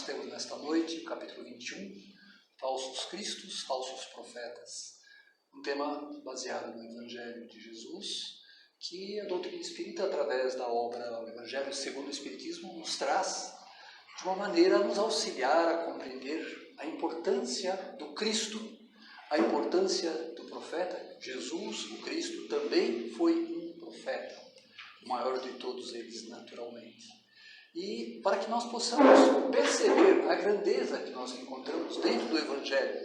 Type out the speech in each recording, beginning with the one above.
nós temos nesta noite, o capítulo 21, Falsos Cristos, Falsos Profetas. Um tema baseado no Evangelho de Jesus, que a doutrina espírita, através da obra O Evangelho segundo o Espiritismo, nos traz de uma maneira a nos auxiliar a compreender a importância do Cristo, a importância do profeta. Jesus, o Cristo, também foi um profeta, o maior de todos eles, naturalmente. E para que nós possamos perceber a grandeza que nós encontramos dentro do Evangelho,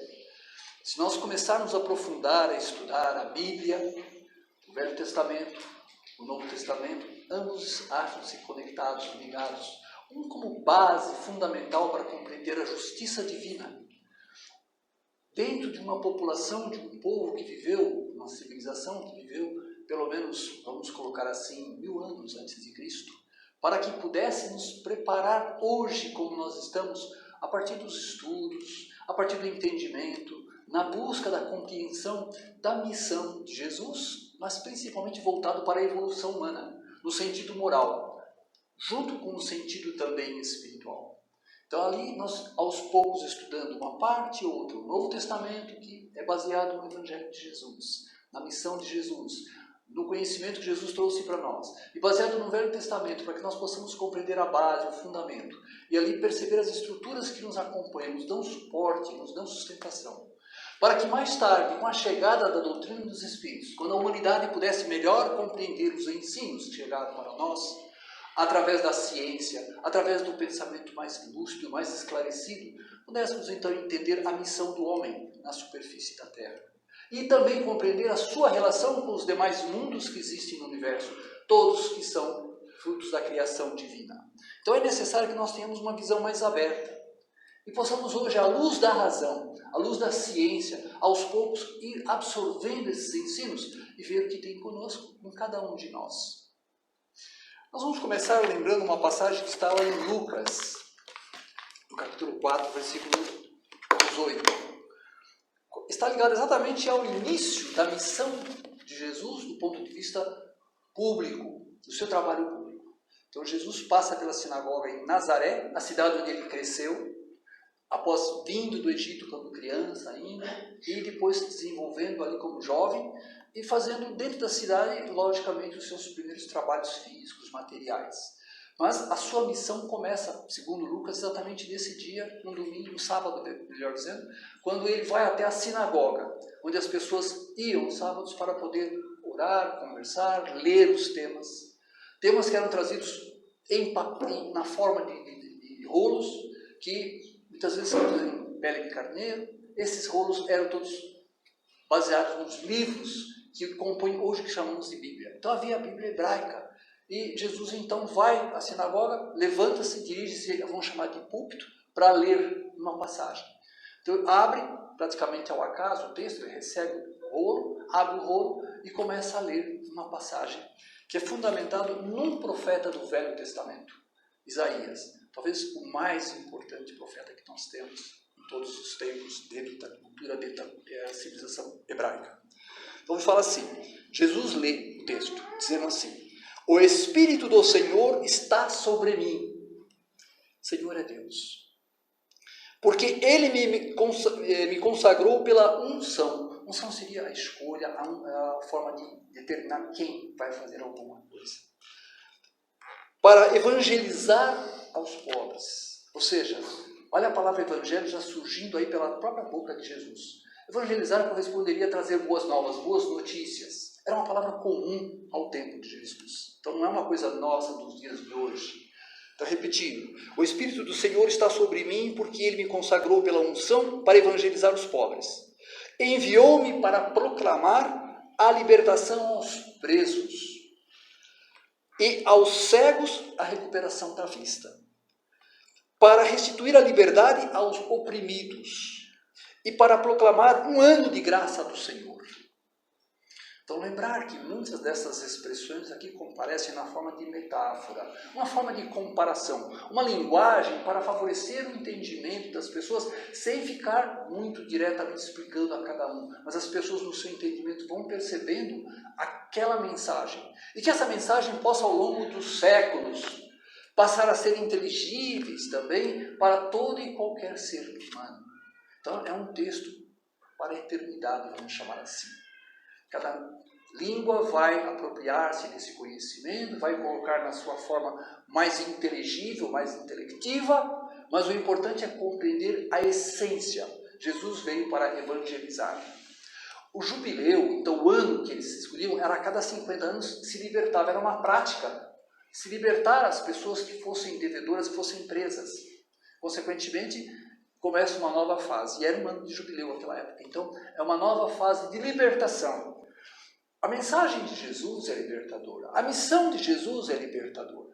se nós começarmos a aprofundar, a estudar a Bíblia, o Velho Testamento, o Novo Testamento, ambos acham-se conectados, ligados, um como base fundamental para compreender a justiça divina. Dentro de uma população, de um povo que viveu, uma civilização que viveu, pelo menos, vamos colocar assim, 1000 anos antes de Cristo, para que pudéssemos preparar hoje, como nós estamos, a partir dos estudos, a partir do entendimento, na busca da compreensão da missão de Jesus, mas principalmente voltado para a evolução humana, no sentido moral, junto com o sentido também espiritual. Então ali nós, aos poucos, estudando uma parte ou outra, o Novo Testamento, que é baseado no Evangelho de Jesus, na missão de Jesus, no conhecimento que Jesus trouxe para nós, e baseado no Velho Testamento, para que nós possamos compreender a base, o fundamento, e ali perceber as estruturas que nos acompanham, nos dão suporte, nos dão sustentação, para que mais tarde, com a chegada da doutrina dos Espíritos, quando a humanidade pudesse melhor compreender os ensinos que chegaram para nós, através da ciência, através do pensamento mais lúcido, mais esclarecido, pudéssemos então entender a missão do homem na superfície da Terra. E também compreender a sua relação com os demais mundos que existem no universo, todos que são frutos da criação divina. Então é necessário que nós tenhamos uma visão mais aberta e possamos hoje, à luz da razão, à luz da ciência, aos poucos ir absorvendo esses ensinos e ver o que tem conosco, em cada um de nós. Nós vamos começar lembrando uma passagem que está lá em Lucas, no capítulo 4, versículo 18. Está ligado exatamente ao início da missão de Jesus do ponto de vista público, do seu trabalho público. Então Jesus passa pela sinagoga em Nazaré, na cidade onde ele cresceu, após vindo do Egito quando criança ainda, e depois se desenvolvendo ali como jovem, e fazendo dentro da cidade, logicamente, os seus primeiros trabalhos físicos, materiais. Mas a sua missão começa, segundo Lucas, exatamente nesse dia, no domingo, no sábado, melhor dizendo, quando ele vai até a sinagoga, onde as pessoas iam sábados para poder orar, conversar, ler os temas. Temas que eram trazidos na forma de rolos, que muitas vezes são em pele de carneiro. Esses rolos eram todos baseados nos livros que compõem hoje o que chamamos de Bíblia. Então havia a Bíblia hebraica. E Jesus então vai à sinagoga, levanta-se, dirige-se, vamos chamar de púlpito, para ler uma passagem. Então abre, praticamente ao acaso, o texto, ele recebe o rolo, abre o rolo e começa a ler uma passagem que é fundamentado num profeta do Velho Testamento, Isaías. Talvez o mais importante profeta que nós temos em todos os tempos, dentro da cultura, dentro da civilização hebraica. Então fala assim, Jesus lê o texto, dizendo assim: o Espírito do Senhor está sobre mim. Senhor é Deus. Porque Ele me consagrou pela unção. Unção seria a escolha, a forma de determinar quem vai fazer alguma coisa. Para evangelizar aos pobres. Ou seja, olha a palavra evangelho já surgindo aí pela própria boca de Jesus. Evangelizar corresponderia a trazer boas novas, boas notícias. Era uma palavra comum ao tempo de Jesus. Então não é uma coisa nossa dos dias de hoje. Então repetindo, o Espírito do Senhor está sobre mim porque Ele me consagrou pela unção para evangelizar os pobres. Enviou-me para proclamar a libertação aos presos e aos cegos a recuperação da vista, para restituir a liberdade aos oprimidos e para proclamar um ano de graça do Senhor. Então lembrar que muitas dessas expressões aqui comparecem na forma de metáfora, uma forma de comparação, uma linguagem para favorecer o entendimento das pessoas, sem ficar muito diretamente explicando a cada um, mas as pessoas no seu entendimento vão percebendo aquela mensagem, e que essa mensagem possa ao longo dos séculos passar a ser inteligíveis também para todo e qualquer ser humano. Então é um texto para a eternidade, vamos chamar assim. Cada língua vai apropriar-se desse conhecimento, vai colocar na sua forma mais inteligível, mais intelectiva, mas o importante é compreender a essência. Jesus veio para evangelizar. O jubileu, então o ano que eles escolhiam, era a cada 50 anos se libertava, era uma prática, se libertar as pessoas que fossem devedoras, que fossem presas. Consequentemente, começa uma nova fase, e era um ano de jubileu naquela época. Então, é uma nova fase de libertação. A mensagem de Jesus é libertadora, a missão de Jesus é libertadora.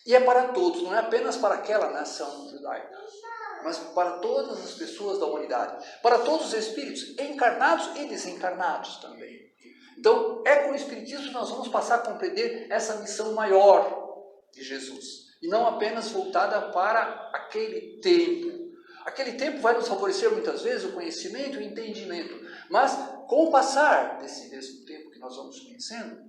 E é para todos, não é apenas para aquela nação judaica, mas para todas as pessoas da humanidade, para todos os espíritos, encarnados e desencarnados também. Então, é com o Espiritismo que nós vamos passar a compreender essa missão maior de Jesus, e não apenas voltada para aquele tempo. Aquele tempo vai nos favorecer muitas vezes o conhecimento, o entendimento, mas com o passar desse mesmo tempo que nós vamos conhecendo,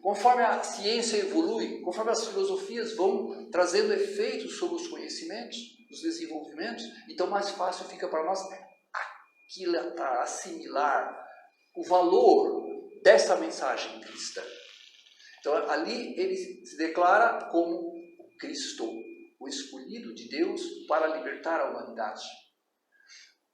conforme a ciência evolui, conforme as filosofias vão trazendo efeitos sobre os conhecimentos, os desenvolvimentos, então mais fácil fica para nós assimilar o valor dessa mensagem cristã. Então ali ele se declara como o Cristo, o escolhido de Deus para libertar a humanidade.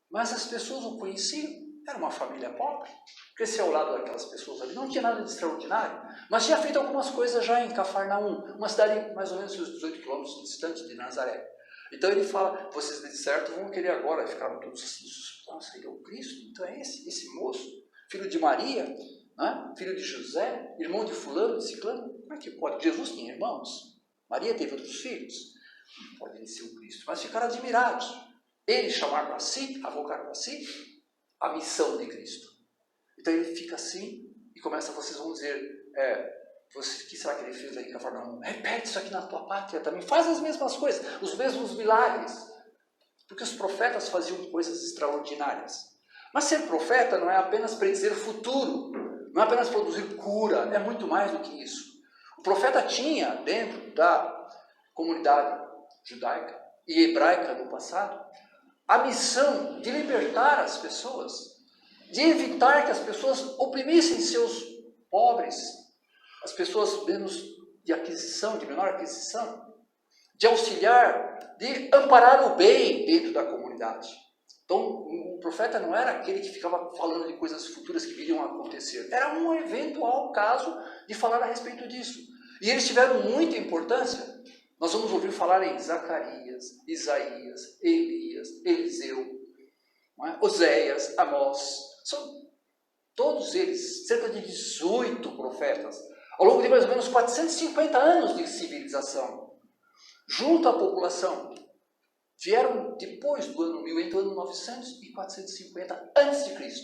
Mas as pessoas o conheciam, era uma família pobre, crescia ao lado daquelas pessoas ali, não tinha nada de extraordinário, mas tinha feito algumas coisas já em Cafarnaum, uma cidade mais ou menos uns 18 quilômetros distante de Nazaré. Então ele fala, vocês de certo vão querer agora, ficaram todos assim, nossa, ele é o Cristo, então é esse moço, filho de Maria, né? Filho de José, irmão de fulano, de ciclano, como é que pode? Jesus tinha irmãos, Maria teve outros filhos, não pode ele ser o Cristo, mas ficaram admirados, ele chamar para si, avocar para si, a missão de Cristo. Então ele fica assim, e começa, vocês vão dizer, o que será que ele fez aí em Cafarnaum? Repete isso aqui na tua pátria também, faz as mesmas coisas, os mesmos milagres, porque os profetas faziam coisas extraordinárias. Mas ser profeta não é apenas predizer o futuro, não é apenas produzir cura, é muito mais do que isso. O profeta tinha, dentro da comunidade judaica e hebraica no passado, a missão de libertar as pessoas, de evitar que as pessoas oprimissem seus pobres, as pessoas menos de aquisição, de menor aquisição, de auxiliar, de amparar o bem dentro da comunidade. Então, o profeta não era aquele que ficava falando de coisas futuras que viriam a acontecer. Era um eventual caso de falar a respeito disso. E eles tiveram muita importância. Nós vamos ouvir falar em Zacarias, Isaías, Elias, Eliseu, Oséias, Amós. São todos eles, cerca de 18 profetas, ao longo de mais ou menos 450 anos de civilização, junto à população. Vieram depois do ano 1000, entre o ano 900 e 450 a.C.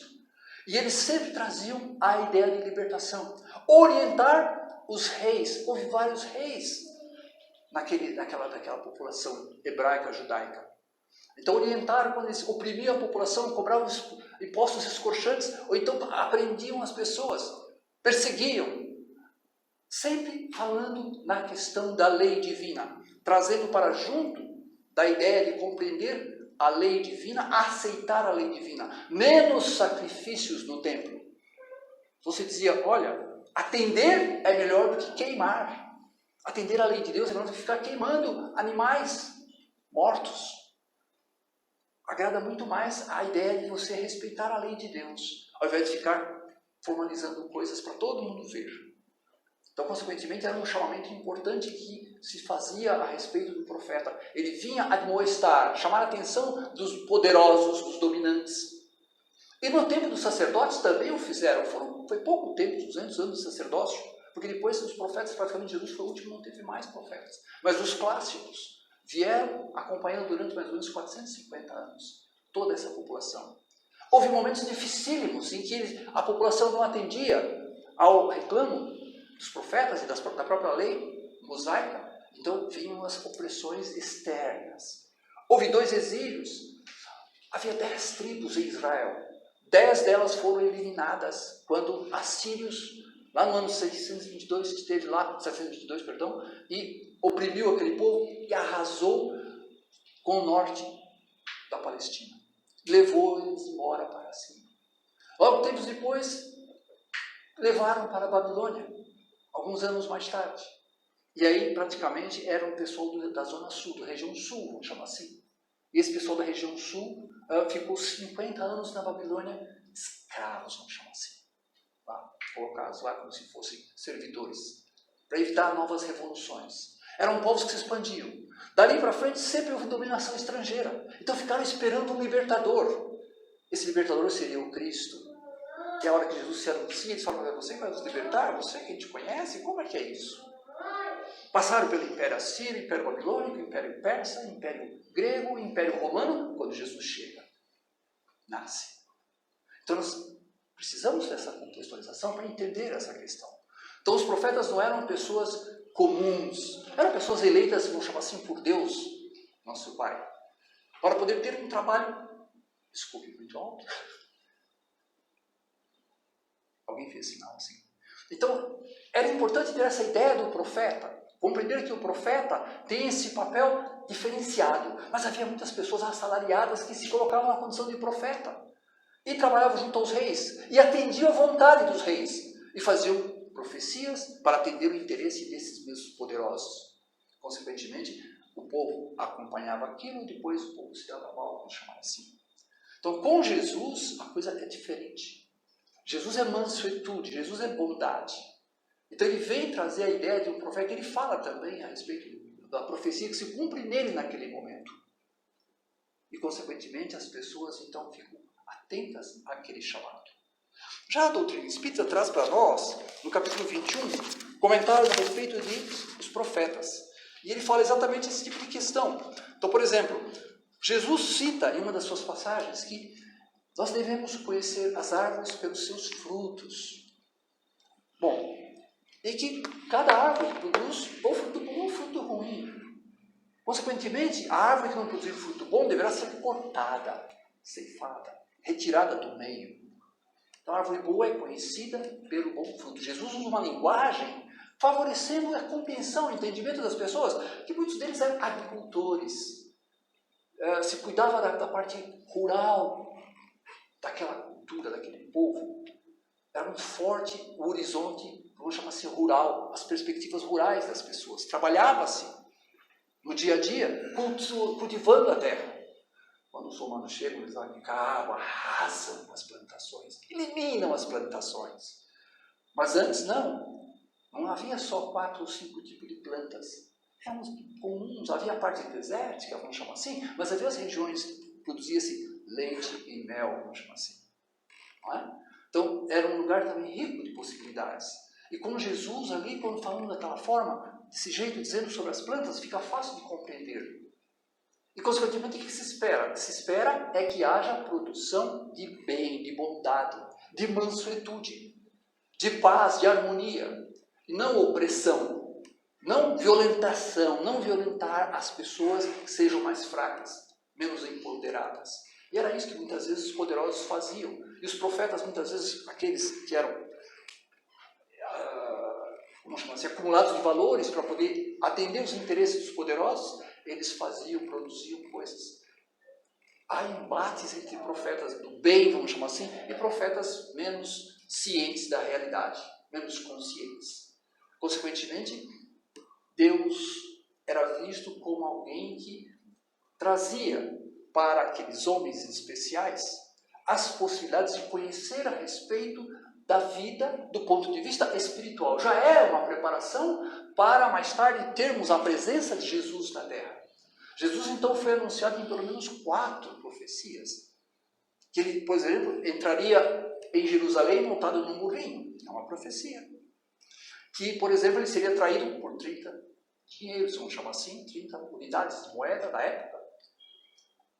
E eles sempre traziam a ideia de libertação. Orientar os reis. Houve vários reis naquela população hebraica, judaica. Então orientaram quando eles oprimiam a população, cobravam impostos escorchantes, ou então apreendiam as pessoas, perseguiam. Sempre falando na questão da lei divina, trazendo para junto da ideia de compreender a lei divina, aceitar a lei divina, menos sacrifícios no templo. Você dizia, olha, atender é melhor do que queimar. Atender a lei de Deus é melhor do que ficar queimando animais mortos. Agrada muito mais a ideia de você respeitar a lei de Deus, ao invés de ficar formalizando coisas para todo mundo ver. Então, consequentemente, era um chamamento importante que se fazia a respeito do profeta. Ele vinha admoestar, chamar a atenção dos poderosos, dos dominantes. E no tempo dos sacerdotes também o fizeram. Foi pouco tempo, 200 anos de sacerdócio, porque depois dos profetas, praticamente Jesus foi o último, não teve mais profetas. Mas os clássicos vieram acompanhando durante mais ou menos 450 anos toda essa população. Houve momentos dificílimos em que a população não atendia ao reclamo dos profetas e da própria lei mosaica. Então vinham as opressões externas. Houve 2 exílios. Havia 10 tribos em Israel. 10 delas foram eliminadas quando assírios lá no ano 622, esteve lá, 722, perdão, e oprimiu aquele povo e arrasou com o norte da Palestina. Levou eles embora para cima. Logo, tempos depois, levaram para a Babilônia, alguns anos mais tarde. E aí, praticamente, era um pessoal da Zona Sul, da região Sul, vamos chamar assim. E esse pessoal da região Sul ficou 50 anos na Babilônia, escravos, vamos chamar assim. Tá? Colocados lá como se fossem servidores, para evitar novas revoluções. Eram povos que se expandiam. Dali para frente, sempre houve dominação estrangeira. Então, ficaram esperando um libertador. Esse libertador seria o Cristo. E a hora que Jesus se anuncia, eles falam: você vai nos libertar? Você que a gente conhece? Como é que é isso? Passaram pelo Império Assírio, Império Babilônico, Império Persa, Império Grego, Império Romano, quando Jesus chega, nasce. Então nós precisamos dessa contextualização para entender essa questão. Então os profetas não eram pessoas comuns, eram pessoas eleitas, vamos chamar assim, por Deus, nosso Pai, para poder ter um trabalho, desculpe, muito alto. Alguém fez sinal assim. Então, era importante ter essa ideia do profeta, compreender que o profeta tem esse papel diferenciado. Mas havia muitas pessoas assalariadas que se colocavam na condição de profeta e trabalhavam junto aos reis e atendiam à vontade dos reis e faziam profecias para atender o interesse desses mesmos poderosos. Consequentemente, o povo acompanhava aquilo e depois o povo se dava mal, vamos chamar assim. Então, com Jesus, a coisa é diferente. Jesus é mansuetude, Jesus é bondade. Então ele vem trazer a ideia de um profeta, ele fala também a respeito da profecia que se cumpre nele naquele momento. E consequentemente as pessoas então ficam atentas àquele chamado. Já a doutrina espírita traz para nós, no capítulo 21, comentários a respeito dos profetas. E ele fala exatamente esse tipo de questão. Então, por exemplo, Jesus cita em uma das suas passagens que nós devemos conhecer as árvores pelos seus frutos. Bom, e que cada árvore produz ou fruto bom ou fruto ruim. Consequentemente, a árvore que não produzir fruto bom deverá ser cortada, ceifada, retirada do meio. Então, a árvore boa é conhecida pelo bom fruto. Jesus usa uma linguagem favorecendo a compreensão, o entendimento das pessoas, que muitos deles eram agricultores, se cuidava da parte rural, daquela cultura, daquele povo. Era muito forte o horizonte, vamos chamar assim, rural, as perspectivas rurais das pessoas. Trabalhava-se no dia a dia, cultivando a terra. Quando os romanos chegam, eles acabam, arrasam as plantações, eliminam as plantações. Mas antes não havia só 4 ou 5 tipos de plantas. Eram comuns, havia a parte desértica, vamos chamar assim, mas havia as regiões que produzia-se leite e mel, vamos chamar assim. Não é? Então, era um lugar também rico de possibilidades. E com Jesus ali, quando falando daquela forma, desse jeito, dizendo sobre as plantas, fica fácil de compreender. E, consequentemente, o que se espera? O que se espera é que haja produção de bem, de bondade, de mansuetude, de paz, de harmonia, e não opressão, não violentação, não violentar as pessoas que sejam mais fracas, menos empoderadas. E era isso que muitas vezes os poderosos faziam. E os profetas, muitas vezes, aqueles que eram vamos chamar assim, acumulados de valores para poder atender os interesses dos poderosos, eles faziam, produziam coisas. Há embates entre profetas do bem, vamos chamar assim, e profetas menos cientes da realidade, menos conscientes. Consequentemente, Deus era visto como alguém que trazia para aqueles homens especiais as possibilidades de conhecer a respeito da vida do ponto de vista espiritual. Já é uma preparação para mais tarde termos a presença de Jesus na terra. Jesus então foi anunciado em pelo menos 4 profecias. Que ele, por exemplo, entraria em Jerusalém montado num burrinho. É uma profecia. Que, por exemplo, ele seria traído por 30 dinheiros, vamos chamar assim, 30 unidades de moeda da época.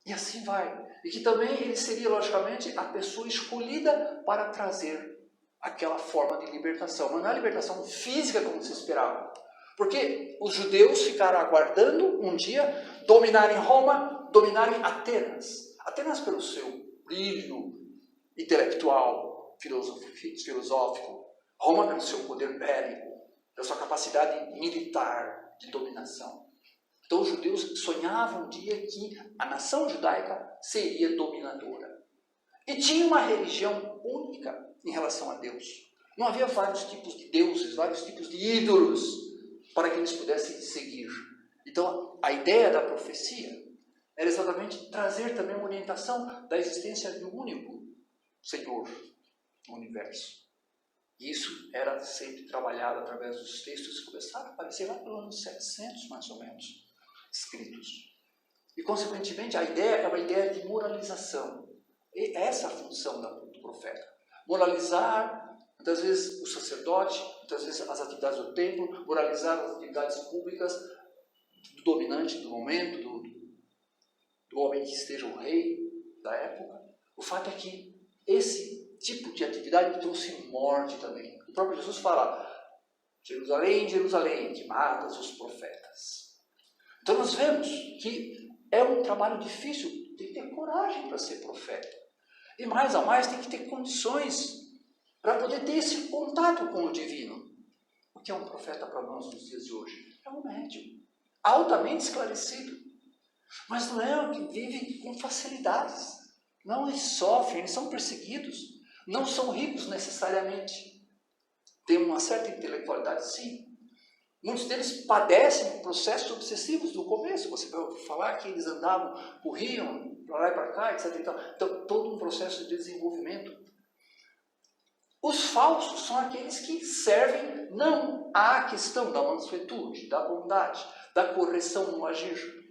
E assim vai. E que também ele seria, logicamente, a pessoa escolhida para trazer aquela forma de libertação. Mas não é a libertação física como se esperava. Porque os judeus ficaram aguardando um dia dominarem Roma, dominarem Atenas. Atenas pelo seu brilho intelectual, filosófico. Roma, pelo seu poder bélico, pela sua capacidade militar de dominação. Então os judeus sonhavam um dia que a nação judaica seria dominadora. E tinha uma religião única em relação a Deus. Não havia vários tipos de deuses, vários tipos de ídolos para que eles pudessem seguir. Então a ideia da profecia era exatamente trazer também uma orientação da existência de um único Senhor no universo. E isso era sempre trabalhado através dos textos que começaram a aparecer lá pelo ano 700, mais ou menos, escritos. E, consequentemente, a ideia é uma ideia de moralização. E essa é a função do profeta. Moralizar, muitas vezes, o sacerdote, muitas vezes as atividades do templo, moralizar as atividades públicas do dominante do momento, do homem que esteja o rei da época. O fato é que esse tipo de atividade trouxe morte também. O próprio Jesus fala: Jerusalém, Jerusalém, que matas os profetas. Então nós vemos que é um trabalho difícil, tem que ter coragem para ser profeta. E mais a mais tem que ter condições para poder ter esse contato com o divino. O que é um profeta para nós nos dias de hoje? É um médium, altamente esclarecido. Mas não é o que vive com facilidades. Não, eles sofrem, eles são perseguidos. Não são ricos necessariamente. Têm uma certa intelectualidade, sim. Muitos deles padecem processos obsessivos do começo. Você vai falar que eles andavam, corriam para lá e para cá, etc. Então, todo um processo de desenvolvimento. Os falsos são aqueles que servem não à questão da mansuetude, da bondade, da correção no agir,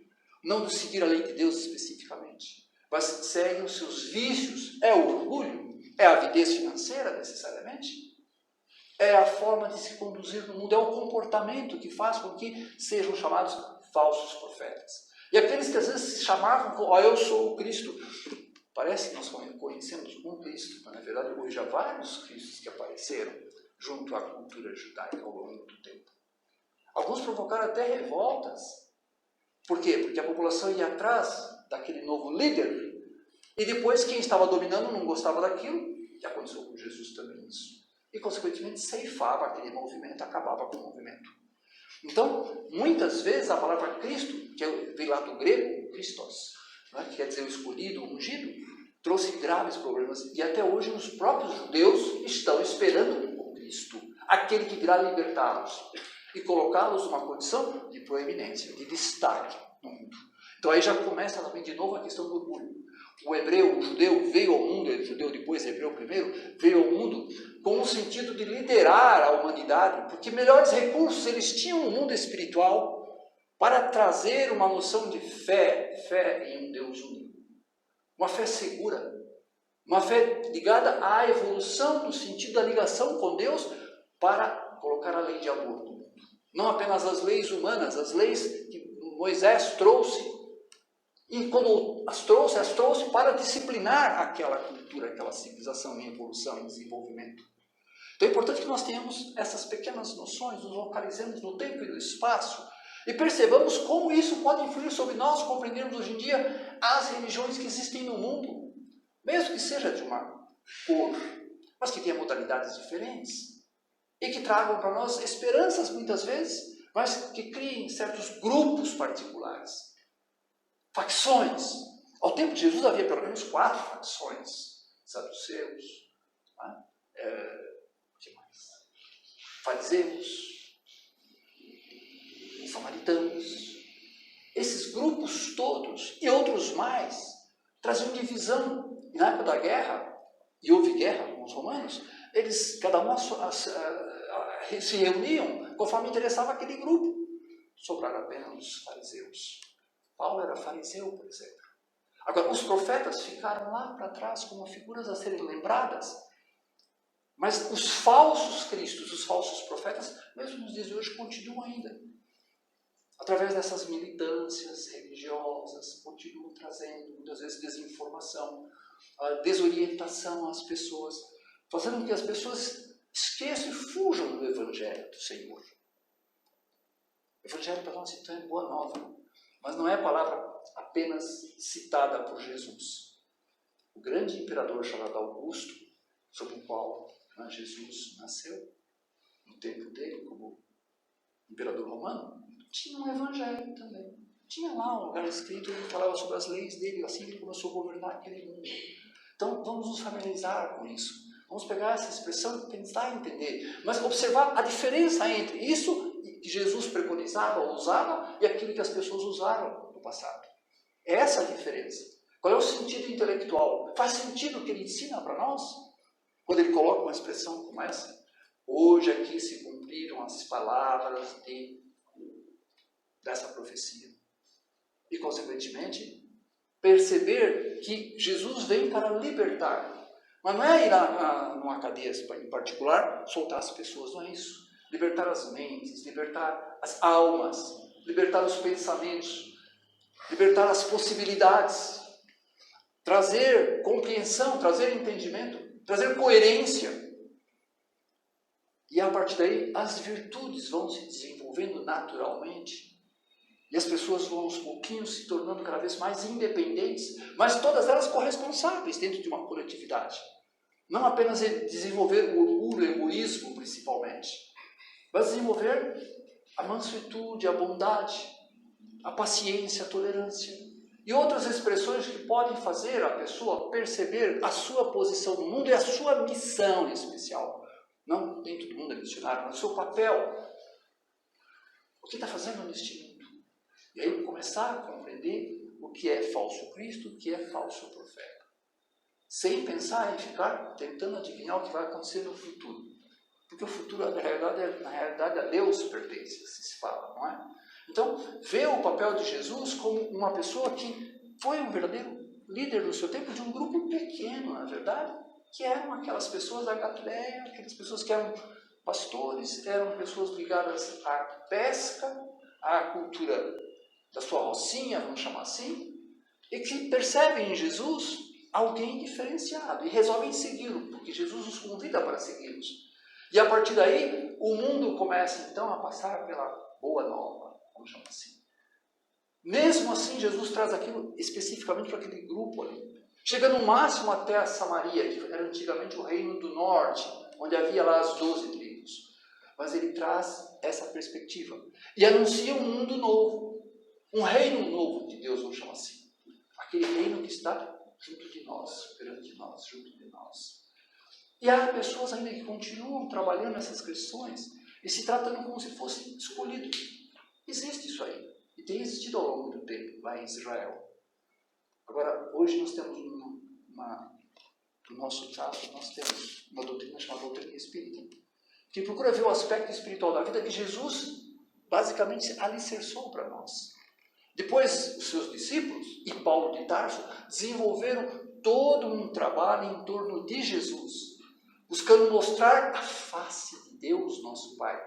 não do seguir a lei de Deus especificamente, mas seguem os seus vícios. É o orgulho? É a avidez financeira, necessariamente? É a forma de se conduzir no mundo, é o comportamento que faz com que sejam chamados falsos profetas. E aqueles que às vezes se chamavam, eu sou o Cristo. Parece que nós conhecemos um Cristo, mas na verdade hoje há vários Cristos que apareceram junto à cultura judaica ao longo do tempo. Alguns provocaram até revoltas. Por quê? Porque a população ia atrás daquele novo líder e depois quem estava dominando não gostava daquilo, que aconteceu com Jesus também isso. E, consequentemente, ceifava aquele movimento, acabava com o movimento. Então, muitas vezes, a palavra Cristo, que vem lá do grego, Christos, né, que quer dizer o escolhido, o ungido, trouxe graves problemas. E até hoje, os próprios judeus estão esperando o Cristo, aquele que virá libertá-los e colocá-los numa condição de proeminência, de destaque no mundo. Então, aí já começa também de novo a questão do orgulho. O hebreu, o judeu, veio ao mundo, o judeu depois, hebreu primeiro, veio ao mundo com o sentido de liderar a humanidade, porque melhores recursos eles tinham no mundo espiritual para trazer uma noção de fé em um Deus único. Uma fé segura, uma fé ligada à evolução no sentido da ligação com Deus para colocar a lei de amor no mundo. Não apenas as leis humanas, as leis que Moisés trouxe. E quando as trouxe para disciplinar aquela cultura, aquela civilização em evolução, em desenvolvimento. Então é importante que nós tenhamos essas pequenas noções, nos localizemos no tempo e no espaço e percebamos como isso pode influir sobre nós, compreendermos hoje em dia as religiões que existem no mundo, mesmo que seja de uma cor, mas que tenha modalidades diferentes e que tragam para nós esperanças muitas vezes, mas que criem certos grupos particulares. Facções. Ao tempo de Jesus havia pelo menos 4 facções. Saduceus, que mais? Fariseus, samaritanos. Esses grupos todos e outros mais traziam divisão. E na época da guerra, e houve guerra com os romanos, eles, cada um se reuniam conforme interessava aquele grupo. Sobraram apenas os fariseus. Paulo era fariseu, por exemplo. Agora, os profetas ficaram lá para trás como figuras a serem lembradas. Mas os falsos cristos, os falsos profetas, mesmo nos dias de hoje, continuam ainda. Através dessas militâncias religiosas, continuam trazendo, muitas vezes, desinformação, desorientação às pessoas, fazendo com que as pessoas esqueçam e fujam do Evangelho do Senhor. O Evangelho para nós, então, é boa nova. Mas não é a palavra apenas citada por Jesus. O grande imperador chamado Augusto, sob o qual Jesus nasceu, no tempo dele, como imperador romano, tinha um evangelho também. Tinha lá um lugar escrito que falava sobre as leis dele, assim que ele começou a governar aquele mundo. Então, vamos nos familiarizar com isso. Vamos pegar essa expressão e tentar entender, mas observar a diferença entre isso que Jesus preconizava ou usava e aquilo que as pessoas usaram no passado. Essa é a diferença. Qual é o sentido intelectual? Faz sentido o que ele ensina para nós? Quando ele coloca uma expressão como essa? Hoje aqui se cumpriram as palavras dessa profecia. E, consequentemente, perceber que Jesus vem para libertar. Mas não é ir numa cadeia em particular, soltar as pessoas, não é isso. Libertar as mentes, libertar as almas, libertar os pensamentos, libertar as possibilidades, trazer compreensão, trazer entendimento, trazer coerência. E a partir daí, as virtudes vão se desenvolvendo naturalmente. E as pessoas vão aos pouquinhos se tornando cada vez mais independentes, mas todas elas corresponsáveis dentro de uma coletividade. Não apenas desenvolver o orgulho, o egoísmo principalmente, mas desenvolver a mansuetude, a bondade, a paciência, a tolerância. E outras expressões que podem fazer a pessoa perceber a sua posição no mundo e a sua missão em especial. Não nem todo mundo é missionário, mas o seu papel. O que está fazendo neste mundo? E aí começar a compreender o que é falso Cristo, o que é falso profeta. Sem pensar em ficar tentando adivinhar o que vai acontecer no futuro. Porque o futuro, na realidade a Deus pertence, assim se fala, não é? Então, ver o papel de Jesus como uma pessoa que foi um verdadeiro líder no seu tempo de um grupo pequeno, na verdade, que eram aquelas pessoas da Galileia, aquelas pessoas que eram pastores, eram pessoas ligadas à pesca, à cultura da sua rocinha, vamos chamar assim, e que percebem em Jesus alguém diferenciado e resolvem segui-lo, porque Jesus os convida para segui-los. E a partir daí, o mundo começa então a passar pela boa nova, vamos chamar assim. Mesmo assim, Jesus traz aquilo especificamente para aquele grupo ali. Chega no máximo até a Samaria, que era antigamente o reino do norte, onde havia lá as 12 tribos. Mas ele traz essa perspectiva e anuncia um mundo novo, um reino novo de Deus, vamos chamar assim. Aquele reino que está junto de nós, perante nós, junto de nós. E há pessoas ainda que continuam trabalhando nessas questões e se tratando como se fossem escolhidos. Existe isso aí. E tem existido ao longo do tempo, lá em Israel. Agora, hoje nós temos no nosso trato, nós temos uma doutrina chamada doutrina espírita, que procura ver o aspecto espiritual da vida que Jesus basicamente alicerçou para nós. Depois, os seus discípulos e Paulo de Tarso desenvolveram todo um trabalho em torno de Jesus, buscando mostrar a face de Deus, nosso Pai.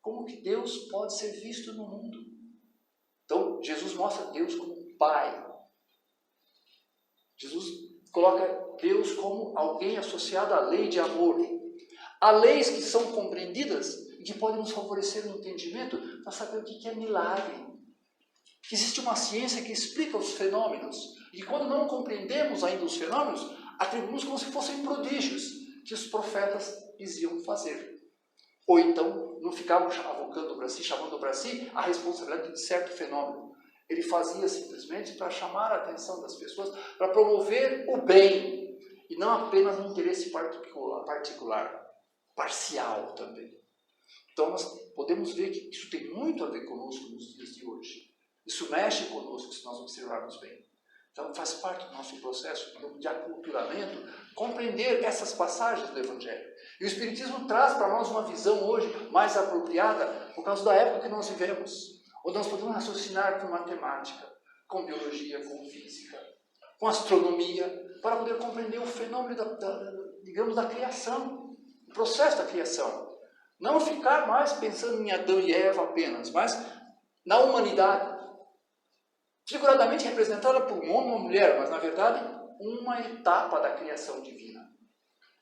Como que Deus pode ser visto no mundo? Então, Jesus mostra Deus como Pai. Jesus coloca Deus como alguém associado à lei de amor. Há leis que são compreendidas e que podem nos favorecer no entendimento para saber o que é milagre. Que existe uma ciência que explica os fenômenos. E quando não compreendemos ainda os fenômenos, atribuímos como se fossem prodígios que os profetas diziam fazer. Ou então, não ficavam avocando para si, chamando para si a responsabilidade de certo fenômeno. Ele fazia simplesmente para chamar a atenção das pessoas, para promover o bem, e não apenas um interesse particular, parcial também. Então, nós podemos ver que isso tem muito a ver conosco nos dias de hoje. Isso mexe conosco, se nós observarmos bem. Então, faz parte do nosso processo de aculturamento compreender essas passagens do Evangelho. E o Espiritismo traz para nós uma visão hoje mais apropriada por causa da época que nós vivemos, onde nós podemos raciocinar com matemática, com biologia, com física, com astronomia, para poder compreender o fenômeno da criação, o processo da criação. Não ficar mais pensando em Adão e Eva apenas, mas na humanidade. Figuradamente representada por um homem e uma mulher, mas na verdade uma etapa da criação divina.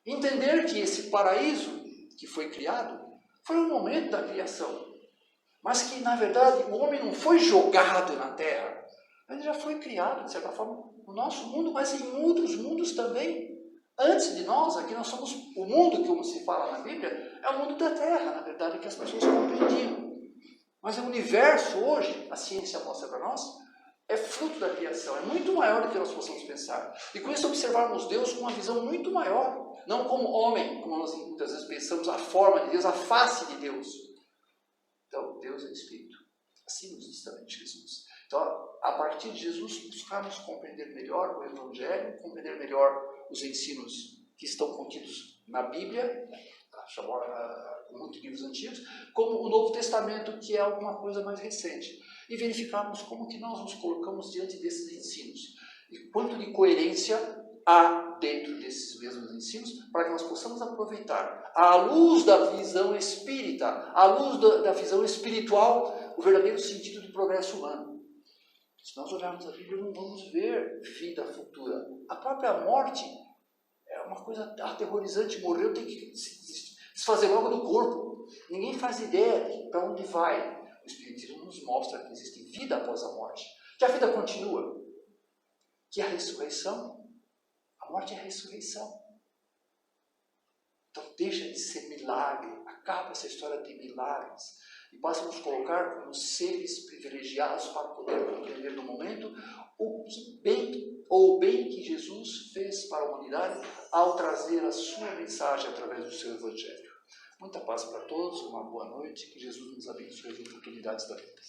Entender que esse paraíso que foi criado foi um momento da criação, mas que na verdade o homem não foi jogado na terra, ele já foi criado de certa forma no nosso mundo, mas em outros mundos também. Antes de nós, aqui nós somos o mundo, como se fala na Bíblia, é o mundo da Terra, na verdade, que as pessoas compreendiam. Mas o universo hoje, a ciência mostra para nós, é fruto da criação, é muito maior do que nós possamos pensar. E com isso observarmos Deus com uma visão muito maior, não como homem, como nós muitas vezes pensamos, a forma de Deus, a face de Deus. Então, Deus é Espírito. Assim nos diz também Jesus. Então, a partir de Jesus, buscarmos compreender melhor o Evangelho, compreender melhor os ensinos que estão contidos na Bíblia, com muitos livros antigos, como o Novo Testamento, que é alguma coisa mais recente. E verificarmos como que nós nos colocamos diante desses ensinos. E quanto de coerência há dentro desses mesmos ensinos, para que nós possamos aproveitar, à luz da visão espírita, à luz da visão espiritual, o verdadeiro sentido do progresso humano. Se nós olharmos a Bíblia, não vamos ver vida futura. A própria morte é uma coisa aterrorizante. Morreu, tem que se desfazer logo do corpo. Ninguém faz ideia para onde vai. O Espiritismo nos mostra que existe vida após a morte. Que a vida continua. Que a ressurreição, a morte é a ressurreição. Então deixa de ser milagre. Acaba essa história de milagres. E passa a nos colocar como seres privilegiados para poder compreender no momento o bem que Jesus fez para a humanidade ao trazer a sua mensagem através do seu Evangelho. Muita paz para todos, uma boa noite, que Jesus nos abençoe as oportunidades da vida.